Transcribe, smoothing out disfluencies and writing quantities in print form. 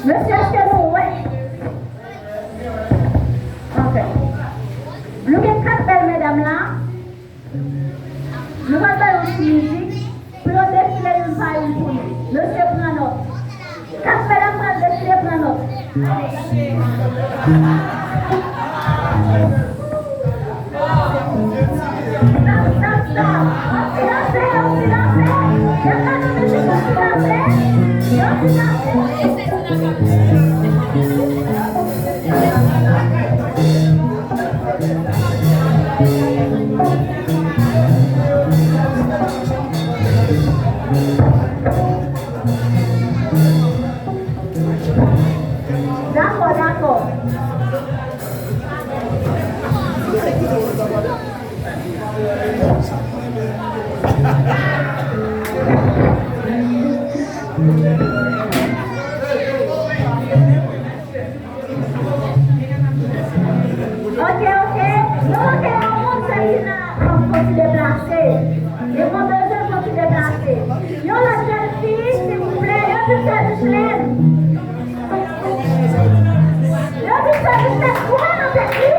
Monsieur, est-ce que nous, ouais? Ok. Nous avons quatre belles mesdames là. Nous allons faire une musique. Pour nous défiler une par une pour nous. Monsieur prend note. Quatre mesdames prennent défiler, prend note. D'accord, d'accord. Ok. Nous, on se déplacer. Les vendeurs vont se déplacer. Yo, la jeune fille, s'il vous plaît, yo, du service plein. Yo, du service plein. Pourquoi on fait plus?